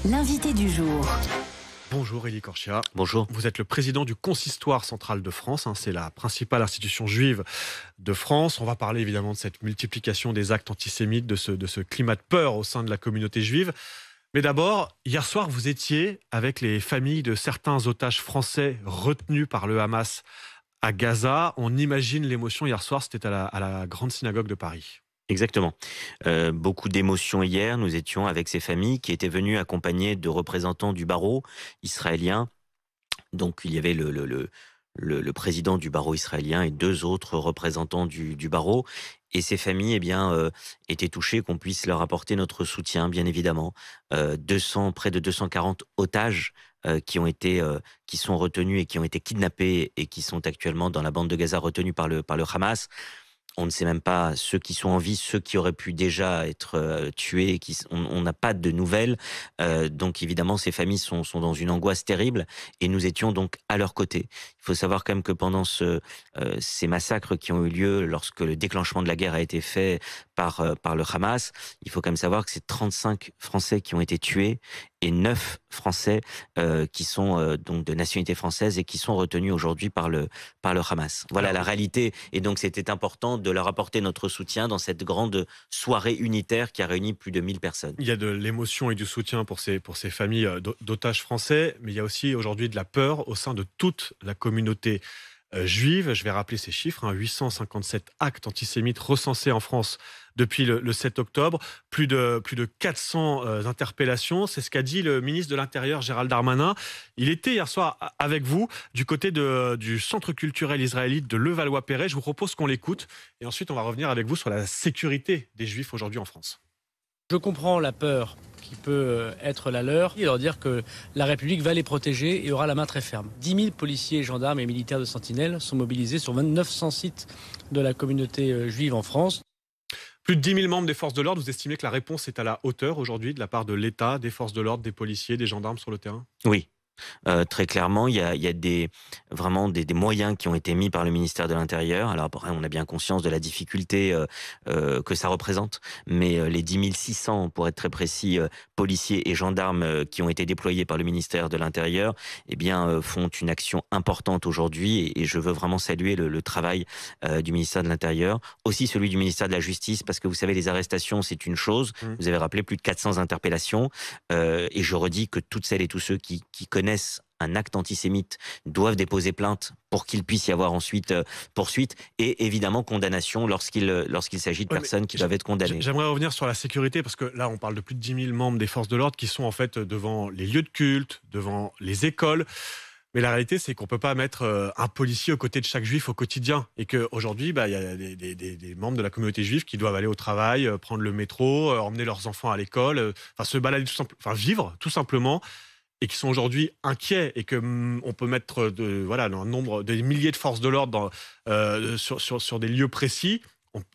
L'invité du jour. Bonjour Élie Corchia. Bonjour. Vous êtes le président du Consistoire central de France. C'est la principale institution juive de France. On va parler évidemment de cette multiplication des actes antisémites, de ce climat de peur au sein de la communauté juive. Mais d'abord, hier soir, vous étiez avec les familles de certains otages français retenus par le Hamas à Gaza. On imagine l'émotion hier soir, c'était à la grande synagogue de Paris. Exactement. Beaucoup d'émotions hier. Nous étions avec ces familles qui étaient venues accompagnées de représentants du barreau israélien. Donc il y avait le président du barreau israélien et deux autres représentants du barreau. Et ces familles étaient touchées qu'on puisse leur apporter notre soutien, bien évidemment. Près de 240 otages qui sont retenus et qui ont été kidnappés et qui sont actuellement dans la bande de Gaza retenus par le Hamas. On ne sait même pas ceux qui sont en vie, ceux qui auraient pu déjà être tués. On n'a pas de nouvelles. Donc évidemment, ces familles sont dans une angoisse terrible et nous étions donc à leur côté. Il faut savoir quand même que pendant ces massacres qui ont eu lieu lorsque le déclenchement de la guerre a été fait par le Hamas, il faut quand même savoir que c'est 35 Français qui ont été tués et 9 Français qui sont donc de nationalité française et qui sont retenus aujourd'hui par le Hamas. Voilà la réalité. Et donc c'était important de leur apporter notre soutien dans cette grande soirée unitaire qui a réuni plus de 1000 personnes. Il y a de l'émotion et du soutien pour ces familles d'otages français, mais il y a aussi aujourd'hui de la peur au sein de toute la communauté juive. Je vais rappeler ces chiffres, 857 actes antisémites recensés en France depuis le 7 octobre, plus de 400 interpellations. C'est ce qu'a dit le ministre de l'Intérieur, Gérald Darmanin. Il était hier soir avec vous du côté du centre culturel israélite de Levallois-Perret. Je vous propose qu'on l'écoute et ensuite on va revenir avec vous sur la sécurité des Juifs aujourd'hui en France. Je comprends la peur qui peut être la leur et leur dire que la République va les protéger et aura la main très ferme. 10 000 policiers, gendarmes et militaires de Sentinelle sont mobilisés sur 900 sites de la communauté juive en France. Plus de 10 000 membres des forces de l'ordre, vous estimez que la réponse est à la hauteur aujourd'hui de la part de l'État, des forces de l'ordre, des policiers, des gendarmes sur le terrain ? Oui. Très clairement, il y a vraiment des moyens qui ont été mis par le ministère de l'Intérieur. Alors après, on a bien conscience de la difficulté que ça représente, mais les 10 600, pour être très précis, policiers et gendarmes qui ont été déployés par le ministère de l'Intérieur, font une action importante aujourd'hui et je veux vraiment saluer le travail du ministère de l'Intérieur, aussi celui du ministère de la Justice, parce que vous savez, les arrestations, c'est une chose. Vous avez rappelé plus de 400 interpellations et je redis que toutes celles et tous ceux qui connaissent un acte antisémite doivent déposer plainte pour qu'il puisse y avoir ensuite poursuite et évidemment condamnation lorsqu'il s'agit de personnes qui doivent être condamnées. J'aimerais revenir sur la sécurité parce que là on parle de plus de 10 000 membres des forces de l'ordre qui sont en fait devant les lieux de culte, devant les écoles. Mais la réalité, c'est qu'on ne peut pas mettre un policier aux côtés de chaque juif au quotidien. Et qu'aujourd'hui, il y a des membres de la communauté juive qui doivent aller au travail, prendre le métro, emmener leurs enfants à l'école, se balader, vivre tout simplement, et qui sont aujourd'hui inquiets. Et qu'on peut mettre un nombre, des milliers de forces de l'ordre sur des lieux précis.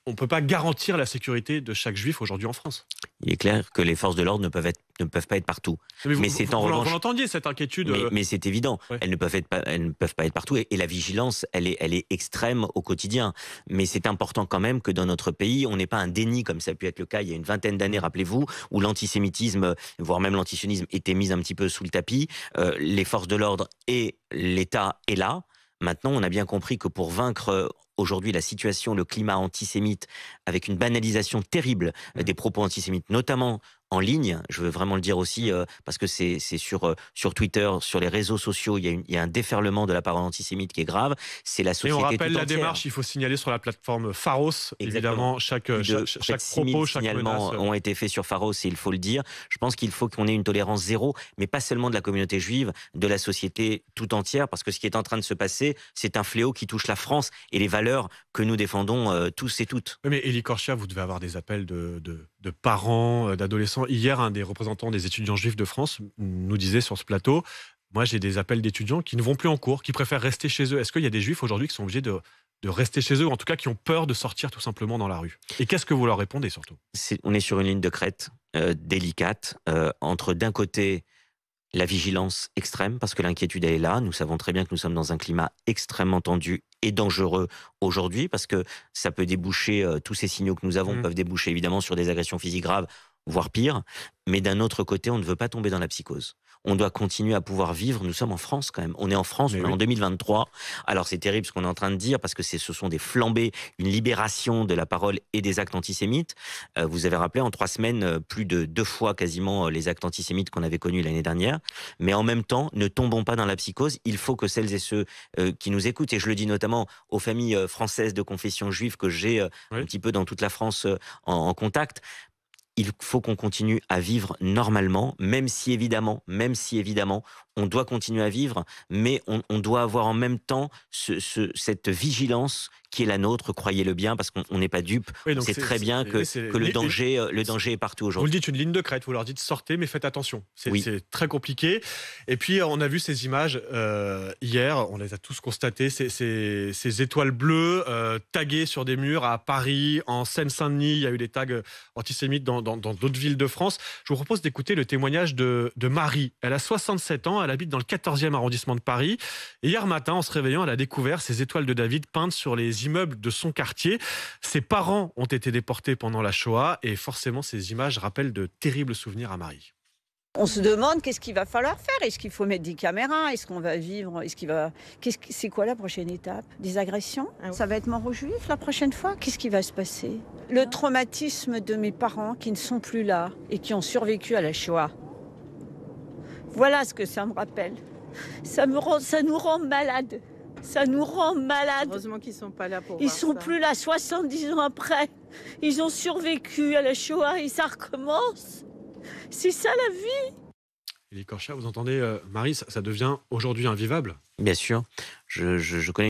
On ne peut pas garantir la sécurité de chaque juif aujourd'hui en France. Il est clair que les forces de l'ordre ne peuvent pas être partout. Mais c'est en revanche. Vous l'entendiez, cette inquiétude. Mais c'est évident. Ouais. Elles ne peuvent pas être partout. Et la vigilance, elle est extrême au quotidien. Mais c'est important quand même que dans notre pays, on n'ait pas un déni, comme ça a pu être le cas il y a une vingtaine d'années, rappelez-vous, où l'antisémitisme, voire même l'antisionisme, était mis un petit peu sous le tapis. Les forces de l'ordre et l'État est là. Maintenant, on a bien compris que pour vaincre aujourd'hui la situation, le climat antisémite, avec une banalisation terrible des propos antisémites, notamment en ligne, je veux vraiment le dire aussi, parce que c'est sur Twitter, sur les réseaux sociaux, il y a un déferlement de la parole antisémite qui est grave. C'est la société tout entière. Et on rappelle la démarche, il faut signaler sur la plateforme Pharos. Exactement. Évidemment, chaque propos, chaque signalements ont été faits sur Pharos et il faut le dire. Je pense qu'il faut qu'on ait une tolérance zéro, mais pas seulement de la communauté juive, de la société tout entière, parce que ce qui est en train de se passer, c'est un fléau qui touche la France et les valeurs que nous défendons tous et toutes. Mais Élie Corchia, vous devez avoir des appels de parents, d'adolescents. Hier, un des représentants des étudiants juifs de France nous disait sur ce plateau, moi j'ai des appels d'étudiants qui ne vont plus en cours, qui préfèrent rester chez eux. Est-ce qu'il y a des juifs aujourd'hui qui sont obligés de rester chez eux, ou en tout cas qui ont peur de sortir tout simplement dans la rue? Et qu'est-ce que vous leur répondez surtout? On est sur une ligne de crête délicate, entre d'un côté la vigilance extrême, parce que l'inquiétude elle est là. Nous savons très bien que nous sommes dans un climat extrêmement tendu et dangereux aujourd'hui, parce que ça peut déboucher, tous ces signaux que nous avons peuvent déboucher évidemment sur des agressions physiques graves. voire pire. Mais d'un autre côté, on ne veut pas tomber dans la psychose. On doit continuer à pouvoir vivre. Nous sommes en France quand même. On est en France, on est en 2023. Alors c'est terrible ce qu'on est en train de dire parce que ce sont des flambées, une libération de la parole et des actes antisémites. Vous avez rappelé en 3 semaines plus de 2 fois quasiment les actes antisémites qu'on avait connus l'année dernière. Mais en même temps, ne tombons pas dans la psychose. Il faut que celles et ceux qui nous écoutent, et je le dis notamment aux familles françaises de confession juive que j'ai un petit peu dans toute la France en contact, il faut qu'on continue à vivre normalement, même si évidemment, on doit continuer à vivre, mais on doit avoir en même temps cette vigilance qui est la nôtre, croyez-le bien, parce qu'on n'est pas dupe. On sait très bien que le danger est partout Vous aujourd'hui. le dites, une ligne de crête, vous leur dites sortez, mais faites attention. C'est très compliqué. Et puis, on a vu ces images hier, on les a tous constatées, ces étoiles bleues taguées sur des murs à Paris, en Seine-Saint-Denis. Il y a eu des tags antisémites dans d'autres villes de France. Je vous propose d'écouter le témoignage de Marie. Elle a 67 ans, elle habite dans le 14e arrondissement de Paris. Et hier matin, en se réveillant, elle a découvert ces étoiles de David peintes sur les immeubles de son quartier. Ses parents ont été déportés pendant la Shoah et forcément, ces images rappellent de terribles souvenirs à Marie. On se demande qu'est-ce qu'il va falloir faire. Est-ce qu'il faut mettre des caméras? Est-ce qu'on va vivre? C'est quoi la prochaine étape? Des agressions? Ça va être mort aux Juifs la prochaine fois? Qu'est-ce qui va se passer? Le traumatisme de mes parents qui ne sont plus là et qui ont survécu à la Shoah. Voilà ce que ça me rappelle. Ça nous rend malades. Ça nous rend malades. Heureusement qu'ils ne sont pas là pour Ils voir sont ça. plus là 70 ans après. Ils ont survécu à la Shoah et ça recommence. C'est ça la vie. Élie Korcha, vous entendez, Marie, ça devient aujourd'hui invivable. Bien sûr, je connais